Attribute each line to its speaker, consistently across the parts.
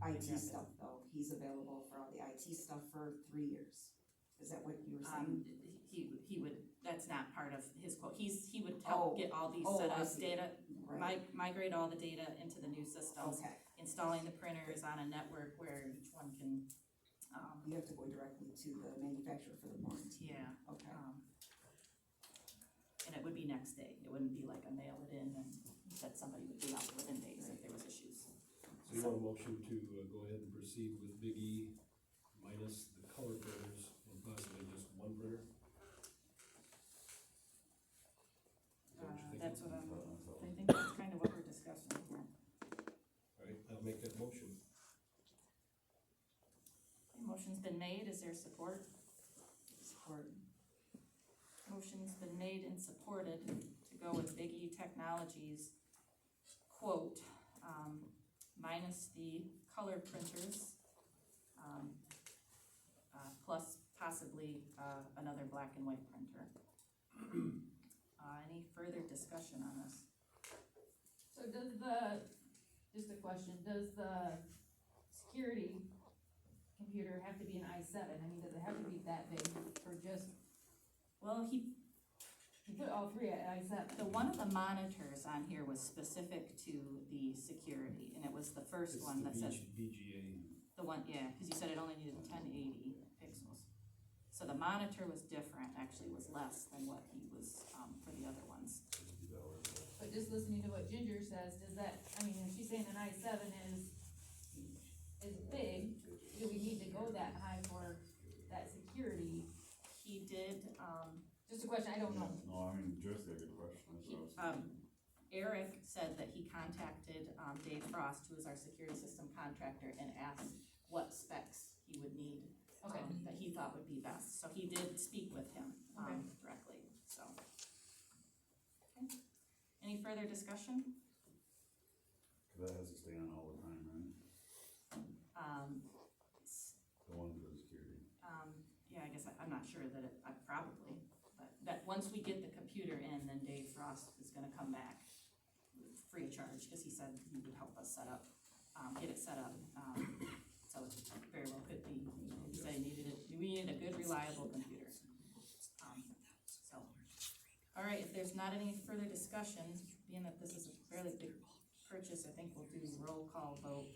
Speaker 1: IT stuff though, he's available for all the IT stuff for 3 years. Is that what you were saying?
Speaker 2: He would, that's not part of his quote, he would
Speaker 1: Oh.
Speaker 2: help get all these set
Speaker 1: I
Speaker 2: up,
Speaker 1: see.
Speaker 2: data,
Speaker 1: Right,
Speaker 2: migrate all the data into the new systems,
Speaker 1: okay,
Speaker 2: installing the printers on a network where each one can,
Speaker 1: you have to go directly to the manufacturer for the warranty.
Speaker 2: yeah,
Speaker 1: Okay,
Speaker 2: and it would be next day, it wouldn't be like a mail it in and that somebody would be out within days if there was issues.
Speaker 3: So you want a motion to go ahead and proceed with Big E minus the color printers and possibly just one printer?
Speaker 2: That's what I think that's kind of what we're discussing here.
Speaker 3: Alright, I'll make that motion.
Speaker 2: Okay, motion's been made, is there support?
Speaker 1: support.
Speaker 2: Motion's been made and supported to go with Big E Technologies quote, minus the color printers, plus possibly, another black and white printer. Any further discussion on this?
Speaker 4: So does just a question, does the security computer have to be an i7? I mean, does it have to be that big or just,
Speaker 2: Well, he
Speaker 4: put all three at i7?
Speaker 2: one of the monitors on here was specific to the security, and it was the first
Speaker 3: It's
Speaker 2: one
Speaker 3: the
Speaker 2: that says,
Speaker 3: VGA.
Speaker 2: the one, yeah, cause you said it only needed 1080 pixels. So the monitor was different, actually was less than what he was, for the other ones.
Speaker 4: But just listening to what Ginger says, does that, I mean, if she's saying an i7 is big, do we need to go that high for that security?
Speaker 2: He did,
Speaker 4: Just a question, I don't know.
Speaker 5: No, I mean, just a good question, that's what I was thinking.
Speaker 2: Eric said that he contacted, Dave Frost, who is our security system contractor, and asked what specs he would need.
Speaker 4: Okay.
Speaker 2: That he thought would be best, so he did speak with him,
Speaker 4: Okay.
Speaker 2: directly, so. Okay. Any further discussion?
Speaker 5: Cause that has to stay on all the time, right? The one for the security.
Speaker 2: Yeah, I guess I'm not sure that I probably, but that, once we get the computer in, then Dave Frost is gonna come back free of charge, cause he said he would help us set up, get it set up, so it very well could be, he said we needed a good reliable computer. So, alright, if there's not any further discussion, being that this is a fairly big purchase, I think we'll do roll call vote.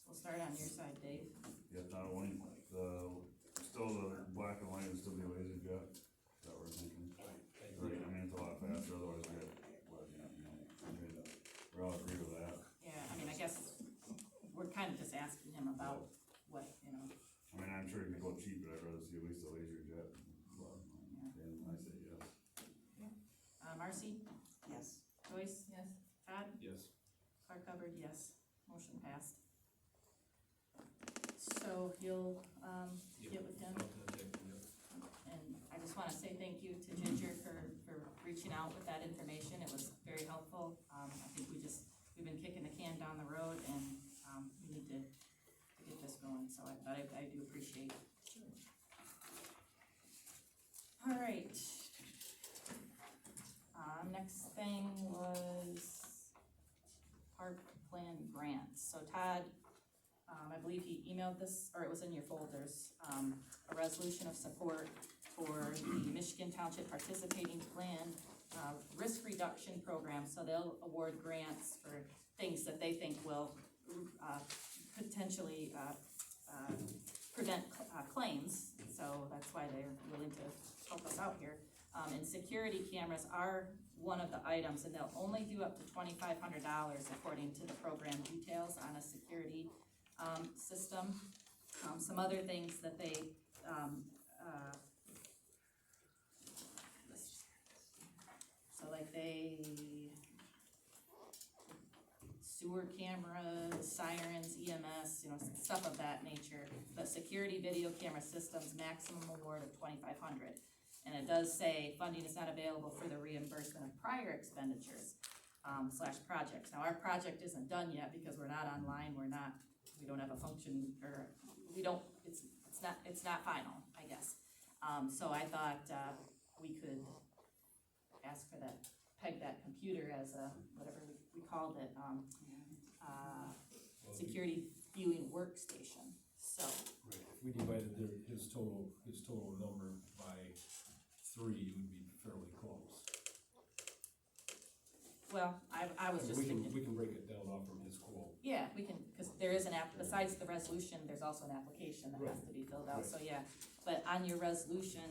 Speaker 2: We'll start on your side, Dave.
Speaker 5: Yeah, not only, still the black and white would still be laser jet, is that what we're thinking? Right, I mean, it's a lot faster, otherwise we get, we all agree with that.
Speaker 2: Yeah, I mean, I guess we're kind of just asking him about what,
Speaker 5: I mean, I'm sure you could go cheap, but I'd rather see at least a laser jet, but, and I say yes.
Speaker 2: Marcy,
Speaker 1: Yes,
Speaker 2: Joyce,
Speaker 4: Yes.
Speaker 2: Todd,
Speaker 3: Yes.
Speaker 2: Clark Hubbard, yes, motion passed. So you'll, get with him,
Speaker 3: I'll contact him, yeah.
Speaker 2: and I just wanna say thank you to Ginger for reaching out with that information, it was very helpful. I think we've been kicking the can down the road, and, we need to get this going, so I do appreciate it. All right. Next thing was park plan grants. So Todd, I believe he emailed this, or it was in your folders, a resolution of support for the Michigan Township Participating Plan Risk Reduction Program. So they'll award grants for things that they think will potentially prevent claims. So that's why they're willing to help us out here. And security cameras are one of the items, and they'll only do up to $2,500 according to the program details on a security system. Some other things that they so like sewer cameras, sirens, EMS, stuff of that nature. But security video camera systems, maximum award of $2,500. And it does say funding is not available for the reimbursement of prior expenditures / projects. Now, our project isn't done yet because we're not online, we don't have a function, or it's not final, I guess. So I thought we could ask for peg that computer as a, whatever we called it, security viewing workstation, so.
Speaker 3: Right, if we divided his total number by 3, it would be fairly close.
Speaker 2: Well, I was just thinking.
Speaker 3: We can break it down off from his quote.
Speaker 2: Yeah, we can, because there is an app, besides the resolution, there's also an application that has to be filled out, so yeah. But on your resolution,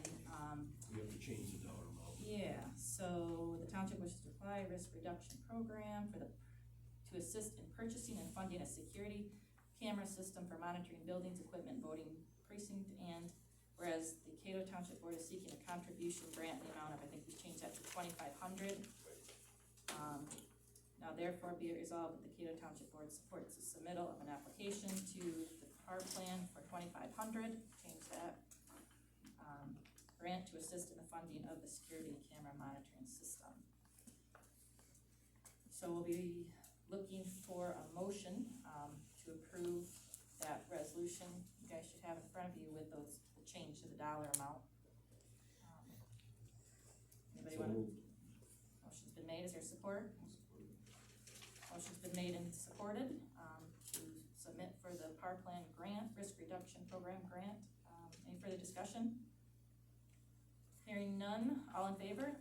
Speaker 3: We have to change the dollar amount.
Speaker 2: yeah, so the township wishes to apply a risk reduction program to assist in purchasing and funding a security camera system for monitoring buildings, equipment, voting precinct, and whereas the Cato Township Board is seeking a contribution grant in the amount of, I think we changed that to $2,500. Now therefore be it resolved that the Cato Township Board supports the submittal of an application to the PAR plan for $2,500, change that. Grant to assist in the funding of the security camera monitoring system. So we'll be looking for a motion, to approve that resolution. You guys should have in front of you with the change to the dollar amount. Anybody
Speaker 3: So
Speaker 2: want to?
Speaker 3: moved.
Speaker 2: Motion's been made, is there support? Motion's been made and supported, to submit for the PAR plan grant, risk reduction program grant. Any further discussion? Hearing none, all in favor?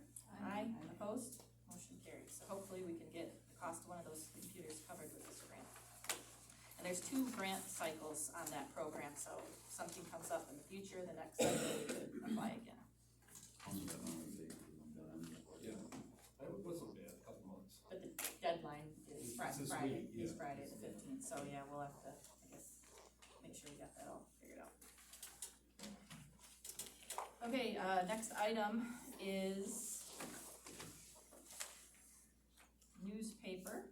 Speaker 2: Aye. Opposed? Motion carries. So hopefully we can get the cost of one of those computers covered with this grant. And there's 2 grant cycles on that program, so if something comes up in the future, the next cycle we could apply again.
Speaker 3: Yeah, it wasn't bad, a couple months.
Speaker 2: But the deadline is
Speaker 3: It's this
Speaker 2: Friday,
Speaker 3: week,
Speaker 2: is
Speaker 3: yeah.
Speaker 2: Friday the 15th, so yeah, we'll have to, I guess, make sure we got that all figured out. Okay, next item is newspaper.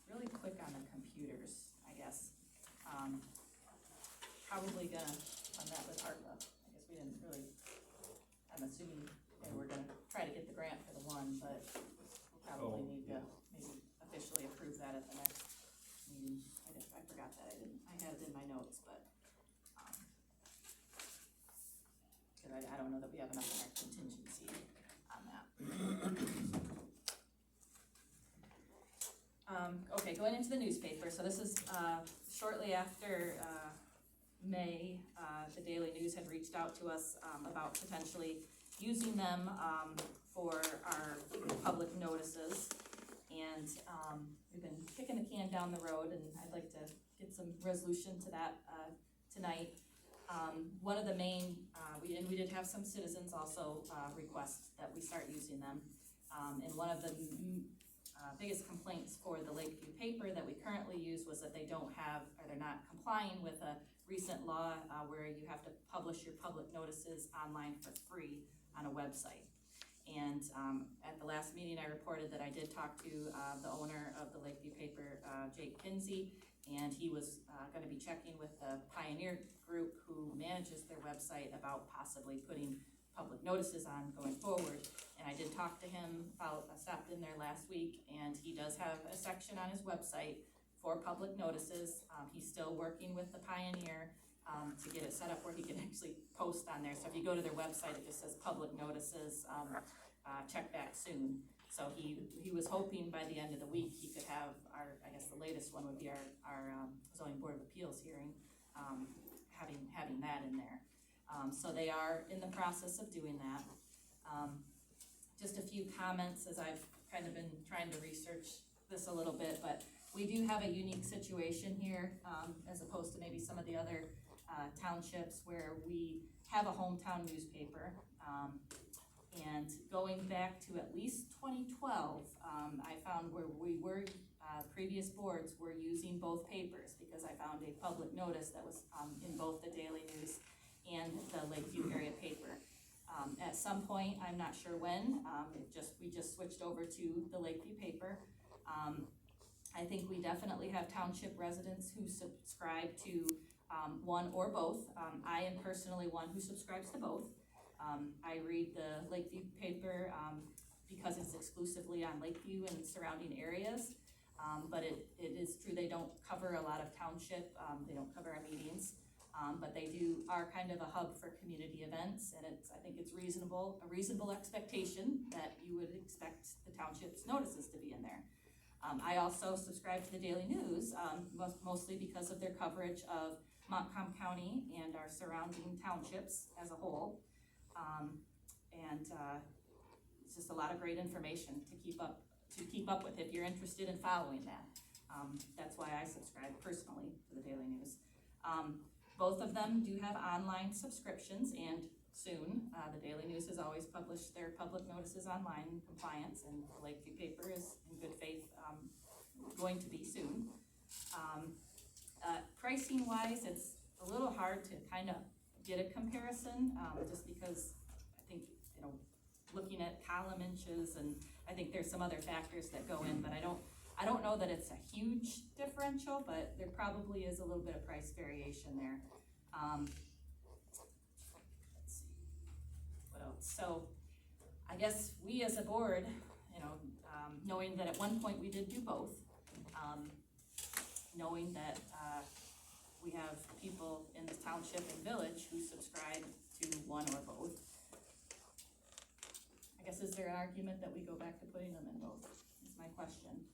Speaker 2: Really quick on the computers, I guess. Probably gonna, on that with ARPA, I guess we didn't really, I'm assuming they were gonna try to get the grant for the one, but we'll probably need to maybe officially approve that at the next meeting. I forgot that, I had it in my notes, but, cause I don't know that we have enough in our contingency on that. Okay, going into the newspaper, so this is, shortly after, May, the Daily News had reached out to us, about potentially using them, for our public notices. And, we've been kicking the can down the road, and I'd like to get some resolution to that, tonight. One of the main, we did have some citizens also, request that we start using them. And one of the biggest complaints for the Lakeview paper that we currently use was that they don't have, or they're not complying with a recent law where you have to publish your public notices online for free on a website. And at the last meeting, I reported that I did talk to the owner of the Lakeview paper, Jake Kinsey, and he was gonna be checking with the Pioneer group who manages their website about possibly putting public notices on going forward. And I did talk to him about, I stopped in there last week, and he does have a section on his website for public notices. He's still working with the Pioneer to get it set up where he can actually post on there. So if you go to their website, it just says public notices, check back soon. So he was hoping by the end of the week he could have our, I guess the latest one would be our zoning board of appeals hearing, having that in there. So they are in the process of doing that. Just a few comments as I've kind of been trying to research this a little bit, but we do have a unique situation here, as opposed to maybe some of the other townships where we have a hometown newspaper. And going back to at least 2012, I found where we were, previous boards were using both papers, because I found a public notice that was in both the Daily News and the Lakeview area paper. At some point, I'm not sure when, we just switched over to the Lakeview paper. I think we definitely have township residents who subscribe to one or both. I am personally one who subscribes to both. I read the Lakeview paper because it's exclusively on Lakeview and surrounding areas. But it is true, they don't cover a lot of township, they don't cover our meetings. But they are kind of a hub for community events, and I think it's a reasonable expectation that you would expect the township's notices to be in there. I also subscribe to the Daily News, mostly because of their coverage of Montcalm County and our surrounding townships as a whole. It's just a lot of great information to keep up with if you're interested in following that. That's why I subscribe personally to the Daily News. Both of them do have online subscriptions, and soon, the Daily News has always published their public notices online in compliance, and the Lakeview paper is in good faith going to be soon. Pricing wise, it's a little hard to kind of get a comparison, just because I think, looking at column inches, and I think there's some other factors that go in, but I don't know that it's a huge differential, but there probably is a little bit of price variation there. Let's see, what else? So I guess we as a board, knowing that at one point we did do both, knowing that we have people in the township and village who subscribe to one or both, I guess, is there an argument that we go back to putting them in both, is my question.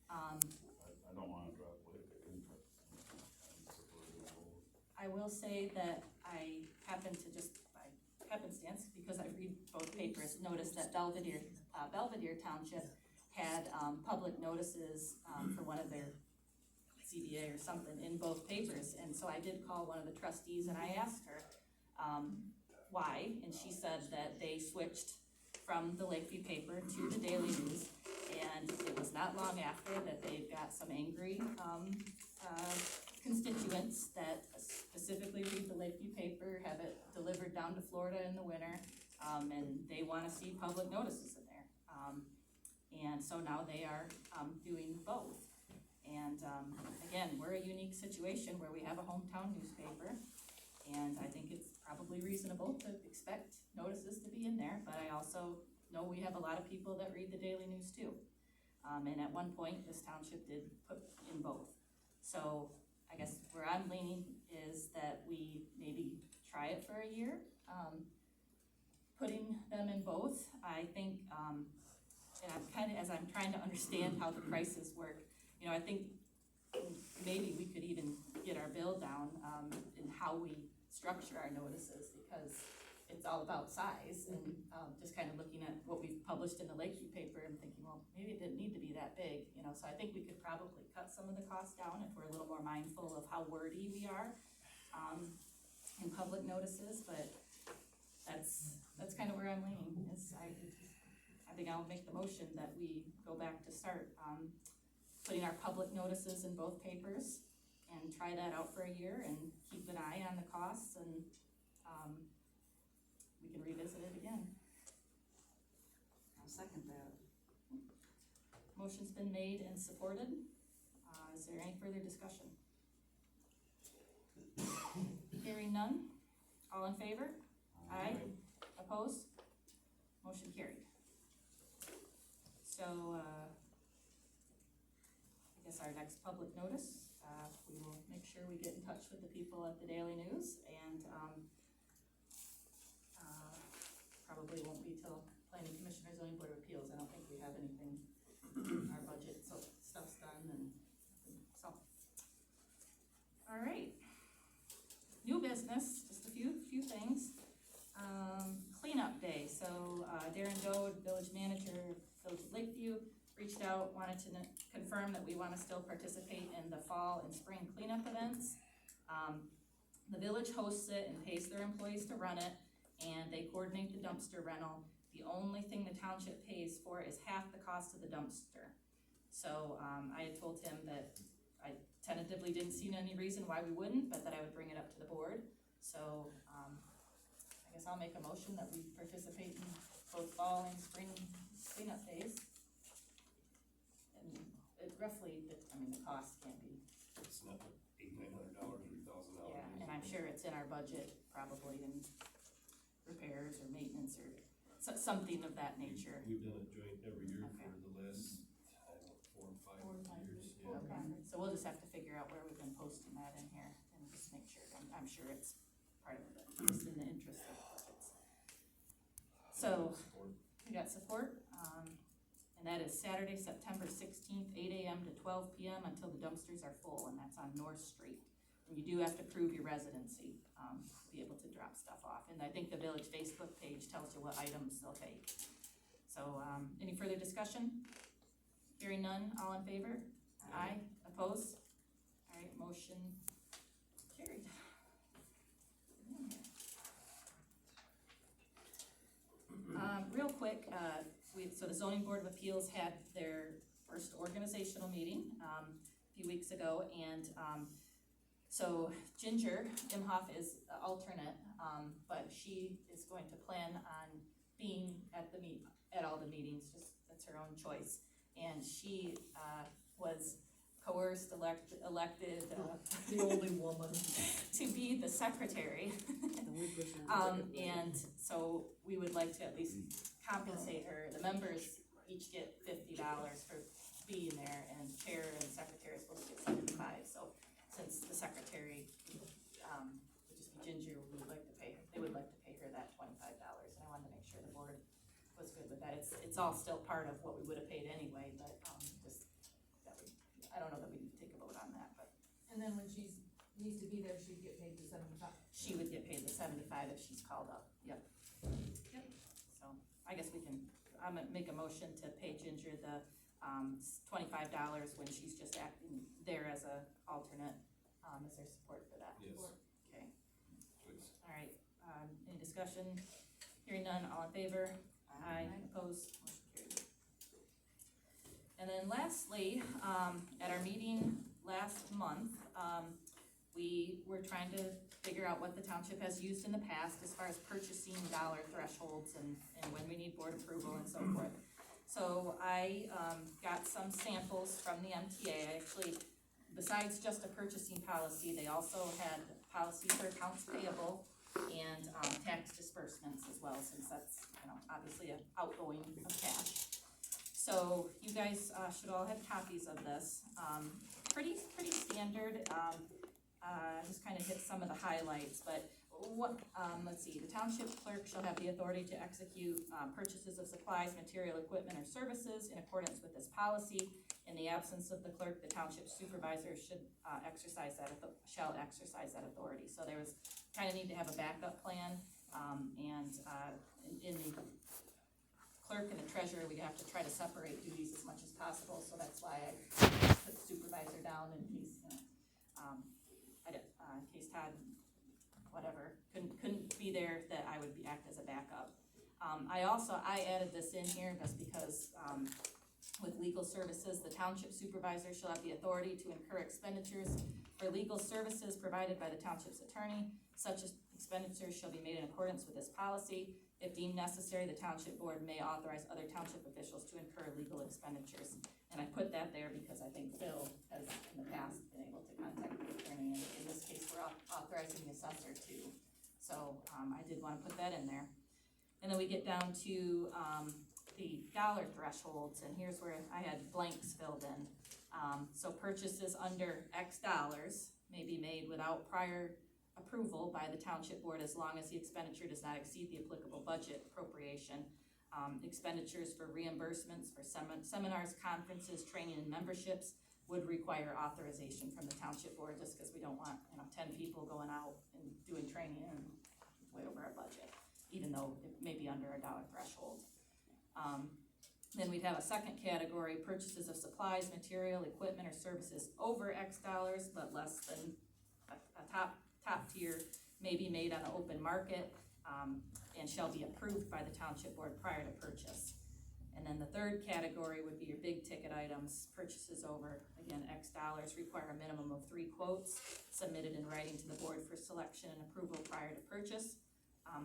Speaker 5: I don't wanna drop weight,
Speaker 2: I will say that I happen to, just by happenstance, because I read both papers, notice that Belvedere Township had public notices for one of their CBA or something in both papers, and so I did call one of the trustees and I asked her why, and she said that they switched from the Lakeview paper to the Daily News, and it was not long after that they got some angry constituents that specifically read the Lakeview paper, have it delivered down to Florida in the winter, and they want to see public notices in there. And so now they are doing both. And again, we're a unique situation where we have a hometown newspaper, and I think it's probably reasonable to expect notices to be in there, but I also know we have a lot of people that read the Daily News too. And at one point, this township did put in both. So I guess where I'm leaning is that we maybe try it for a year, putting them in both. I think, and I'm kind of, as I'm trying to understand how the prices work, I think maybe we could even get our bill down in how we structure our notices, because it's all about size, and just kind of looking at what we've published in the Lakeview paper and thinking, well, maybe it didn't need to be that big, so I think we could probably cut some of the costs down if we're a little more mindful of how wordy we are in public notices, but that's kind of where I'm leaning, is I think I'll make the motion that we go back to start putting our public notices in both papers and try that out for a year and keep an eye on the costs, and we can revisit it again.
Speaker 1: I'll second that.
Speaker 2: Motion's been made and supported. Is there any further discussion? Hearing none. All in favor? Aye. Opposed? Motion carried. So, I guess our next public notice, we will make sure we get in touch with the people at the Daily News, and probably won't be till Planning Commission or Zoning Board of Appeals. I don't think we have anything, our budget, so stuff's done, and so. All right. New business, just a few things. Cleanup day. So Darren Doe, village manager, Village of Lakeview, reached out, wanted to confirm that we want to still participate in the fall and spring cleanup events. The village hosts it and pays their employees to run it, and they coordinate the dumpster rental. The only thing the township pays for is half the cost of the dumpster. So I had told him that I tentatively didn't see any reason why we wouldn't, but that I would bring it up to the board. So I guess I'll make a motion that we participate in both fall and spring cleanup days. And it roughly, the cost can be.
Speaker 3: It's not $800-900 or $3,000.
Speaker 2: Yeah, and I'm sure it's in our budget, probably in repairs or maintenance or something of that nature.
Speaker 3: We've done it joint every year
Speaker 2: Okay.
Speaker 3: for the last, 4 or 5 years. Yeah.
Speaker 2: Okay, so we'll just have to figure out where we've been posting that in here and just make sure, I'm sure it's part of it, just in the interest of budgets. So, we got support, and that is Saturday, September 16th, 8 a.m. AM to 12 PM until the dumpsters are full, and that's on North Street. And you do have to prove your residency, to be able to drop stuff off. And I think the village Facebook page tells you what items they'll take. So, any further discussion? Hearing none, all in favor? Aye. Opposed? All right, motion carried. Real quick, so the zoning board of appeals had their first organizational meeting, a few weeks ago, and, so Ginger Imhoff is the alternate, but she is going to plan on being at all the meetings, just, that's her own choice. And she, was coerced, elected,
Speaker 6: The only woman.
Speaker 2: to be the secretary. And so we would like to at least compensate her. The members each get $50 for being there, and chair and secretary is supposed to get 75. So since the secretary, would just be Ginger, we would like to pay her, they would like to pay her that $25. And I wanted to make sure the board was good with that. It's all still part of what we would have paid anyway, but, just, that we, I don't know that we need to take a vote on that, but
Speaker 4: And then when needs to be there, she'd get paid the 75.
Speaker 2: she would get paid the 75 if she's called up. Yep. Yep. So I guess we can, I'm gonna make a motion to pay Ginger the $25 when she's just acting there as a alternate. Is there support for that?
Speaker 3: Yes.
Speaker 2: Okay.
Speaker 3: Please.
Speaker 2: All right. Any discussion? Hearing none. All in favor? Aye. Opposed? Motion carried. And then lastly, at our meeting last month, we were trying to figure out what the township has used in the past as far as purchasing dollar thresholds and when we need board approval and so forth. So I got some samples from the MTA. Actually, besides just a purchasing policy, they also had policy for accounts payable and tax disbursements as well, since that's, obviously an outgoing of cash. So you guys should all have copies of this. Pretty standard. Just kind of hit some of the highlights, but let's see. The township clerk shall have the authority to execute purchases of supplies, material, equipment, or services in accordance with this policy. In the absence of the clerk, the township supervisor shall exercise that authority. So there was kind of need to have a backup plan, and in the clerk and the treasurer, we have to try to separate duties as much as possible. So that's why I put supervisor down in case, in case Todd, whatever, couldn't be there, that I would act as a backup. I added this in here just because, with legal services, the township supervisor shall have the authority to incur expenditures for legal services provided by the township's attorney. Such expenditures shall be made in accordance with this policy. If deemed necessary, the township board may authorize other township officials to incur legal expenditures. And I put that there because I think Phil has in the past been able to contact the attorney, and in this case, we're authorizing the assessor too. So, I did wanna put that in there. And then we get down to, the dollar thresholds, and here's where I had blanks filled in. So purchases under X dollars may be made without prior approval by the township board as long as the expenditure does not exceed the applicable budget appropriation. Expenditures for reimbursements for seminars, conferences, training, and memberships would require authorization from the township board, just because we don't want, 10 people going out and doing training and way over our budget, even though it may be under a dollar threshold. Then we'd have a second category, purchases of supplies, material, equipment, or services over X dollars, but less than a top tier may be made on the open market, and shall be approved by the township board prior to purchase. And then the third category would be your big ticket items. Purchases over, again, X dollars require a minimum of 3 quotes submitted in writing to the board for selection and approval prior to purchase.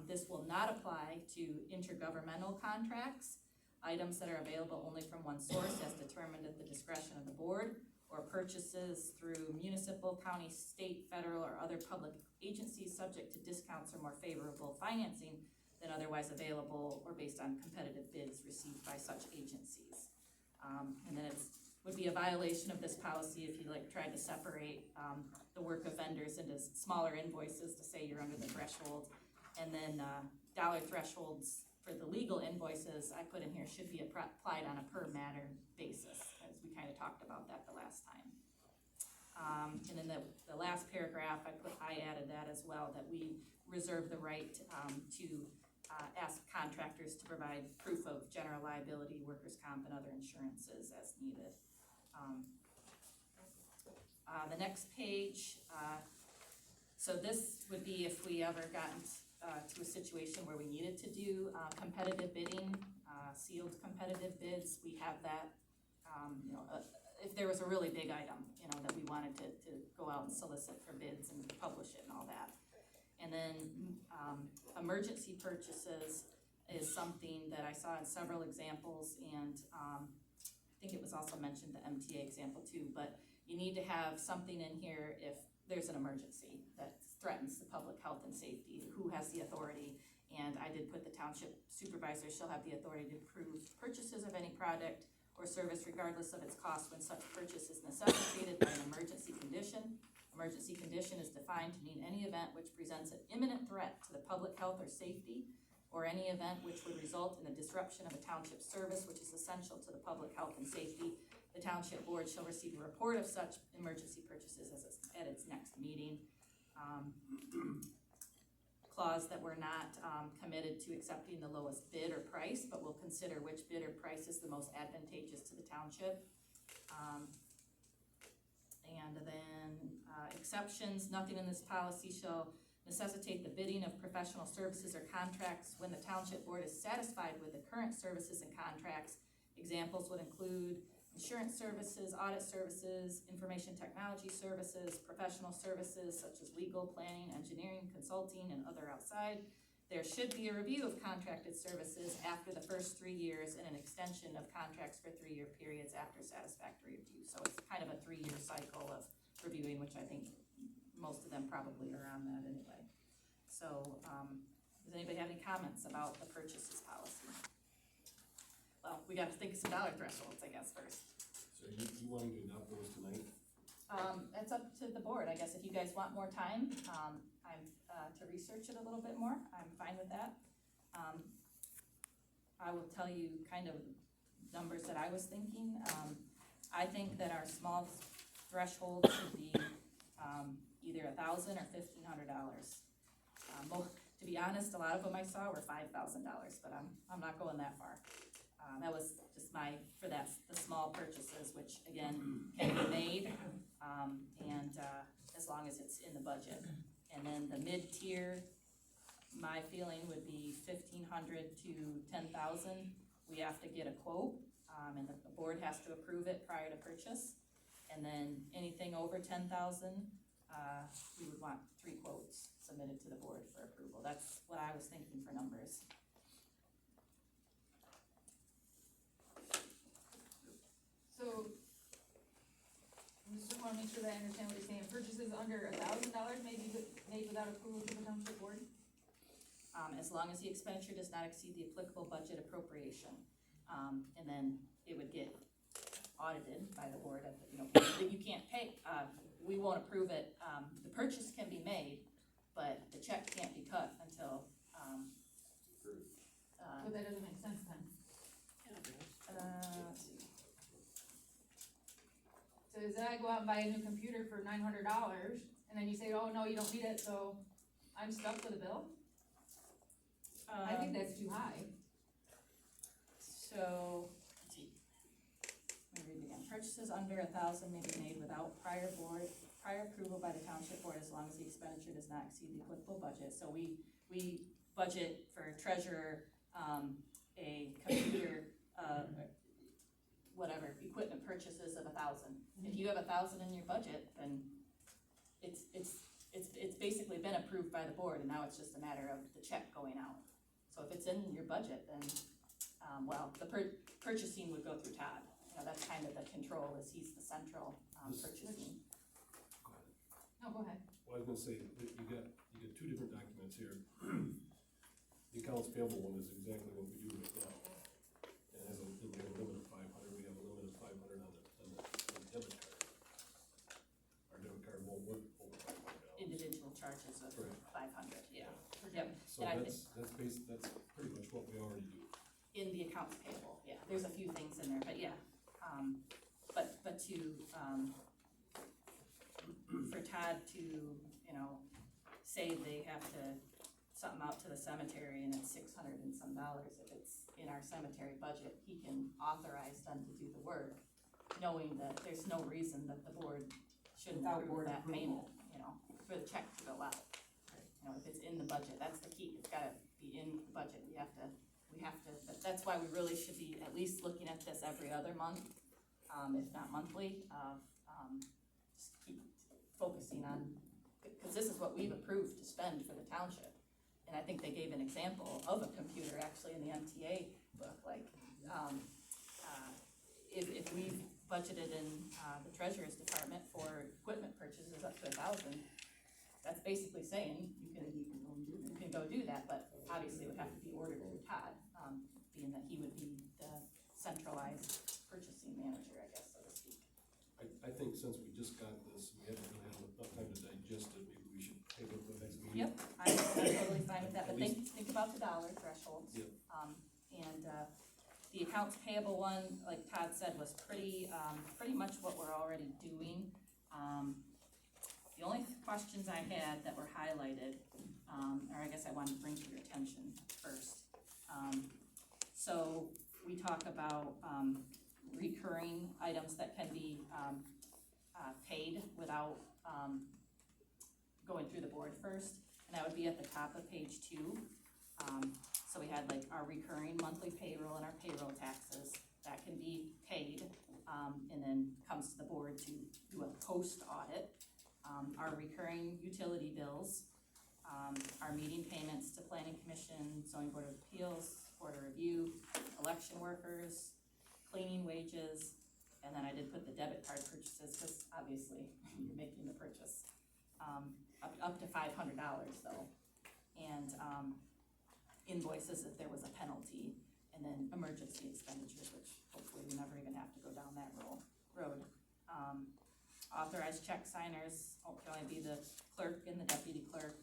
Speaker 2: This will not apply to intergovernmental contracts, items that are available only from one source as determined at the discretion of the board, or purchases through municipal, county, state, federal, or other public agencies subject to discounts or more favorable financing than otherwise available or based on competitive bids received by such agencies. And then it would be a violation of this policy if you tried to separate the work of vendors into smaller invoices to say you're under the threshold. And then dollar thresholds for the legal invoices I put in here should be applied on a per matter basis, as we kinda talked about that the last time. And then the last paragraph, I added that as well, that we reserve the right, to ask contractors to provide proof of general liability, workers' comp, and other insurances as needed. The next page, so this would be if we ever gotten to a situation where we needed to do competitive bidding, sealed competitive bids. We have that, if there was a really big item, that we wanted to go out and solicit for bids and publish it and all that. And then emergency purchases is something that I saw in several examples, and I think it was also mentioned the MTA example too, but you need to have something in here if there's an emergency that threatens the public health and safety, who has the authority. And I did put the township supervisor shall have the authority to approve purchases of any product or service regardless of its cost when such purchase is necessitated by an emergency condition. Emergency condition is defined to mean any event which presents an imminent threat to the public health or safety, or any event which would result in the disruption of a township service which is essential to the public health and safety. The township board shall receive a report of such emergency purchases at its next meeting. Clause that we're not committed to accepting the lowest bid or price, but we'll consider which bid or price is the most advantageous to the township. And then exceptions, nothing in this policy shall necessitate the bidding of professional services or contracts when the township board is satisfied with the current services and contracts. Examples would include insurance services, audit services, information technology services, professional services such as legal, planning, engineering, consulting, and other outside. There should be a review of contracted services after the first 3 years and an extension of contracts for 3-year periods after satisfactory review. So it's kind of a 3-year cycle of reviewing, which I think most of them probably are on that anyway. So does anybody have any comments about the purchases policy? Well, we got to think of some dollar thresholds, I guess, first.
Speaker 3: So you wanting to adopt those tonight?
Speaker 2: It's up to the board, I guess. If you guys want more time, I'm to research it a little bit more, I'm fine with that. I will tell you kind of numbers that I was thinking. I think that our small threshold should be either $1,000 or $1,500. To be honest, a lot of them I saw were $5,000, but I'm not going that far. That was just the small purchases, which again, can be made, and as long as it's in the budget. And then the mid-tier, my feeling would be $1,500 to $10,000. We have to get a quote, and the board has to approve it prior to purchase. And then anything over $10,000, we would want 3 quotes submitted to the board for approval. That's what I was thinking for numbers.
Speaker 4: So, I just wanna make sure that I understand what you're saying. Purchases under $1,000 may be made without approval from the township board?
Speaker 2: As long as the expenditure does not exceed the applicable budget appropriation. And then it would get audited by the board of, you can't pay, we won't approve it. The purchase can be made, but the check can't be cut until,
Speaker 4: So that doesn't make sense then.
Speaker 2: let's see.
Speaker 4: So is that I go out and buy a new computer for $900, and then you say, oh, no, you don't need it, so I'm stuck with a bill? I think that's too high.
Speaker 2: So, let's see. Let me read it again. Purchases under $1,000 may be made without prior approval by the township board as long as the expenditure does not exceed the applicable budget. So we budget for treasurer, a computer, whatever, equipment purchases of $1,000. If you have $1,000 in your budget, then it's basically been approved by the board, and now it's just a matter of the check going out. So if it's in your budget, then, the purchasing would go through Todd. That's kind of the control, is he's the central purchasing.
Speaker 4: No, go ahead.
Speaker 3: Well, I was gonna say, that you got 2 different documents here. The accounts payable one is exactly what we do right now. It has we have a limit of 500, we have a limit of 500 on the debit card. Our debit card won't work over $500.
Speaker 2: Individual charges of
Speaker 3: Right.
Speaker 2: 500, yeah. Yep,
Speaker 3: So
Speaker 2: and
Speaker 3: that's pretty much what we already do.
Speaker 2: in the accounts payable, yeah, there's a few things in there, but yeah. But but to, for Todd to, say they have to, something out to the cemetery and it's $600 and some, if it's in our cemetery budget, he can authorize them to do the work, knowing that there's no reason that the board shouldn't
Speaker 1: Without
Speaker 2: approve
Speaker 1: board
Speaker 2: that
Speaker 1: approval.
Speaker 2: payment, for the check to go out. If it's in the budget, that's the key, it's gotta be in the budget, we have to, that's why we really should be at least looking at this every other month, if not monthly, just keep focusing on, because this is what we've approved to spend for the township. And I think they gave an example of a computer actually in the MTA book, like, if we've budgeted in, the treasurer's department for equipment purchases up to 1,000, that's basically saying you can go do that, but obviously it would have to be ordered through Todd, being that he would be the centralized purchasing manager, I guess, so to speak.
Speaker 3: I think since we just got this, we haven't really had enough time to digest it, maybe we should table it for the next meeting.
Speaker 2: Yep, I'm totally fine with that, but think about the dollar thresholds.
Speaker 3: Yep.
Speaker 2: And, the accounts payable one, like Todd said, was pretty much what we're already doing. The only questions I had that were highlighted, or I guess I wanted to bring to your attention first. So we talk about, recurring items that can be, paid without, going through the board first, and that would be at the top of page 2. So we had like our recurring monthly payroll and our payroll taxes, that can be paid, and then comes to the board to do a post audit. Our recurring utility bills, our meeting payments to planning commission, zoning board of appeals, board of review, election workers, cleaning wages, and then I did put the debit card purchases, because obviously you're making the purchase, up to $500 though, and invoices if there was a penalty, and then emergency expenditures, which hopefully we never even have to go down that road. Authorized check signers can only be the clerk and the deputy clerk,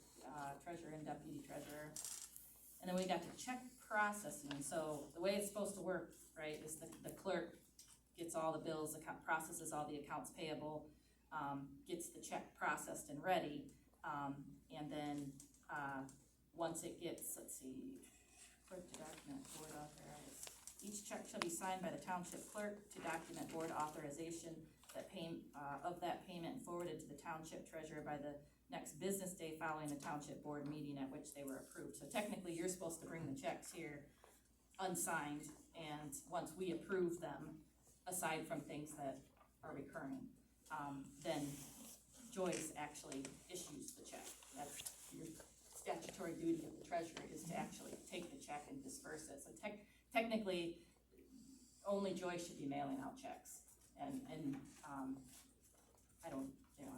Speaker 2: treasurer and deputy treasurer. And then we got the check processing. So the way it's supposed to work, right, is the clerk gets all the bills, processes all the accounts payable, gets the check processed and ready, and then once it gets, let's see, clerk to document board authorized. Each check shall be signed by the township clerk to document board authorization of that payment and forwarded to the township treasurer by the next business day following the township board meeting at which they were approved. So technically, you're supposed to bring the checks here unsigned, and once we approve them, aside from things that are recurring, then Joyce actually issues the check. That's your statutory duty of the treasurer, is to actually take the check and disperse it. So technically, only Joyce should be mailing out checks. And I don't,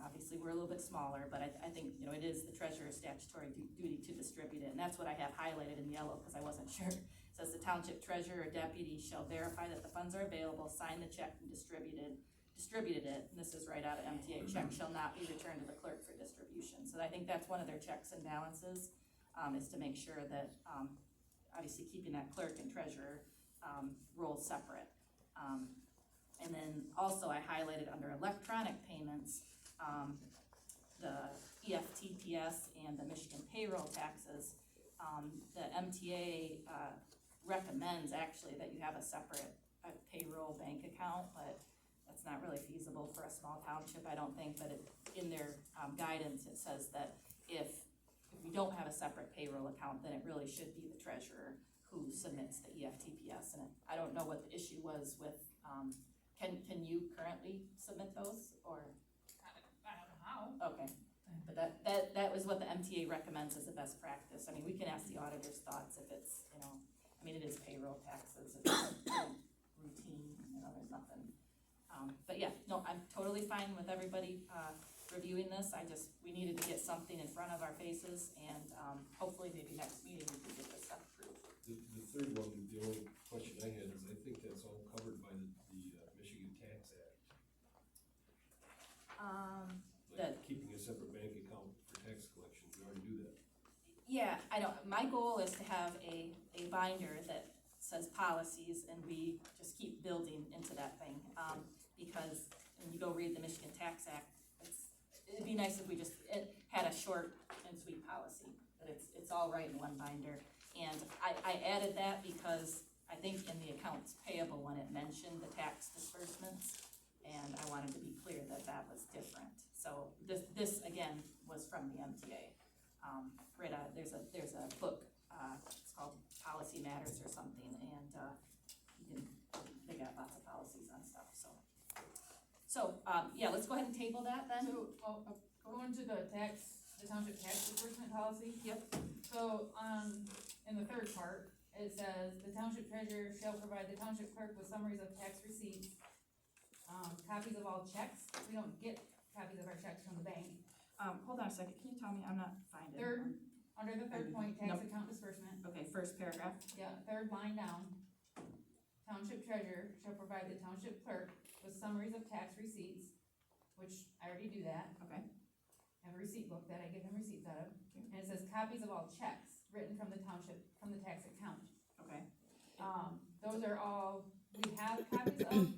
Speaker 2: obviously we're a little bit smaller, but I think, it is the treasurer's statutory duty to distribute it. And that's what I have highlighted in yellow, because I wasn't sure. It says the township treasurer or deputy shall verify that the funds are available, sign the check and distributed it, and this is right out of MTA, check shall not be returned to the clerk for distribution. So I think that's one of their checks and balances, is to make sure that, obviously keeping that clerk and treasurer, roles separate. And then also I highlighted under electronic payments, the EFTPS and the Michigan payroll taxes. The MTA, recommends actually that you have a separate payroll bank account, but that's not really feasible for a small township, I don't think. But in their guidance, it says that if we don't have a separate payroll account, then it really should be the treasurer who submits the EFTPS. And I don't know what the issue was with, can you currently submit those, or?
Speaker 4: I don't know how.
Speaker 2: Okay, but that was what the MTA recommends as the best practice. I mean, we can ask the auditor's thoughts if it's, it is payroll taxes, it's routine, there's nothing. But yeah, no, I'm totally fine with everybody, reviewing this. We needed to get something in front of our faces, and, hopefully maybe next meeting we can get this stuff approved.
Speaker 3: The third one, the only question I had is, I think that's all covered by the Michigan Tax Act. Like keeping a separate bank account for tax collection, we already do that.
Speaker 2: Yeah, I don't, my goal is to have a binder that says policies, and we just keep building into that thing, because when you go read the Michigan Tax Act, it'd be nice if we just, had a short and sweet policy, that it's all right in one binder. And I added that because I think in the accounts payable one, it mentioned the tax disbursements, and I wanted to be clear that that was different. So this again was from the MTA. There's a book, it's called Policy Matters or something, and they got lots of policies on stuff, so. Yeah, let's go ahead and table that then.
Speaker 4: So, going to the township tax disbursement policy.
Speaker 2: Yep.
Speaker 4: So, in the third part, it says, the township treasurer shall provide the township clerk with summaries of tax receipts, copies of all checks. We don't get copies of our checks from the bank.
Speaker 2: Hold on a second, can you tell me, I'm not finding.
Speaker 4: Under the third point, tax
Speaker 2: Nope.
Speaker 4: account disbursement,
Speaker 2: Okay, first paragraph.
Speaker 4: yeah, third line down. Township treasurer shall provide the township clerk with summaries of tax receipts, which I already do that.
Speaker 2: Okay.
Speaker 4: I have a receipt book that I give him receipts out of, and it says copies of all checks written from the township, from the tax account.
Speaker 2: Okay.
Speaker 4: Those are all, we have copies of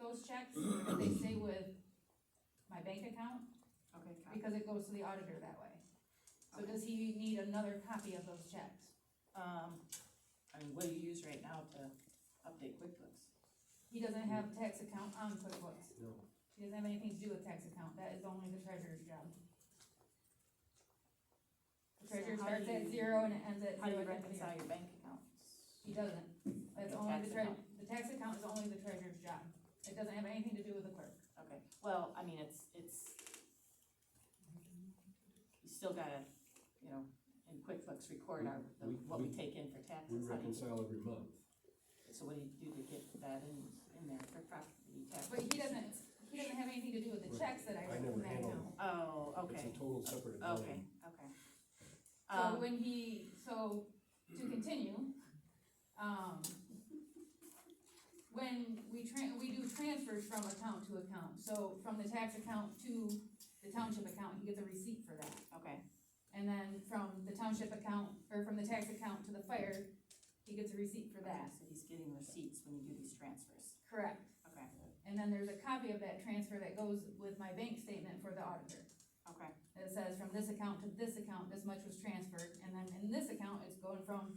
Speaker 4: those checks, but they stay with my bank account,
Speaker 2: Okay.
Speaker 4: because it goes to the auditor that way. So does he need another copy of those checks?
Speaker 2: I mean, what do you use right now to update QuickBooks?
Speaker 4: He doesn't have tax account on QuickBooks.
Speaker 3: No.
Speaker 4: He doesn't have anything to do with tax account, that is only the treasurer's job. The treasurer
Speaker 2: So how
Speaker 4: starts
Speaker 2: do
Speaker 4: at
Speaker 2: you-
Speaker 4: 0 and it ends at 0.
Speaker 2: How do you
Speaker 4: at the end of the year.
Speaker 2: reconcile your bank accounts?
Speaker 4: He doesn't, that's
Speaker 2: The
Speaker 4: only
Speaker 2: tax
Speaker 4: the tax account is only the treasurer's job, it doesn't have anything to do with the clerk.
Speaker 2: Okay, well, I mean, it's, you still gotta, in QuickBooks record what we take in for taxes.
Speaker 3: We
Speaker 2: How do you-
Speaker 3: reconcile every month.
Speaker 2: So what do you do to get that in there for property tax?
Speaker 4: But he doesn't have anything to do with the
Speaker 3: Right.
Speaker 4: checks that I
Speaker 3: I
Speaker 4: write
Speaker 3: never
Speaker 4: from that
Speaker 3: handle
Speaker 4: account.
Speaker 2: Oh, okay,
Speaker 3: It's a total separate
Speaker 2: okay,
Speaker 3: accounting.
Speaker 2: okay.
Speaker 4: So to continue, when we do transfers from account to account, so from the tax account to the township account, he gets a receipt for that.
Speaker 2: Okay,
Speaker 4: And then from the township account, or from the tax account to the fire, he gets a receipt for that.
Speaker 2: so he's getting receipts when you do these transfers.
Speaker 4: Correct.
Speaker 2: Okay,
Speaker 4: And then there's a copy of that transfer that goes with my bank statement for the auditor.
Speaker 2: okay,
Speaker 4: It says from this account to this account, this much was transferred, and then in this account, it's going from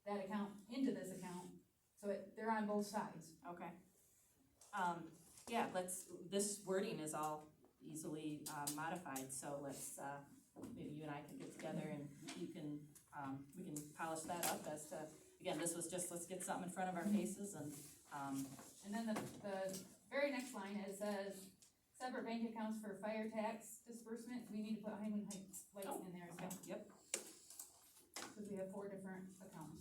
Speaker 4: that account into this account. So they're on both sides.
Speaker 2: okay. Yeah, this wording is all easily modified, so let's, maybe you and I can get together and you can, we can polish that up as to, again, this was just, let's get something in front of our faces and,
Speaker 4: And then the very next line, it says separate bank accounts for fire tax disbursement. We need to put Hyman Heights Lights in there as well,
Speaker 2: yep,
Speaker 4: because we have 4 different accounts.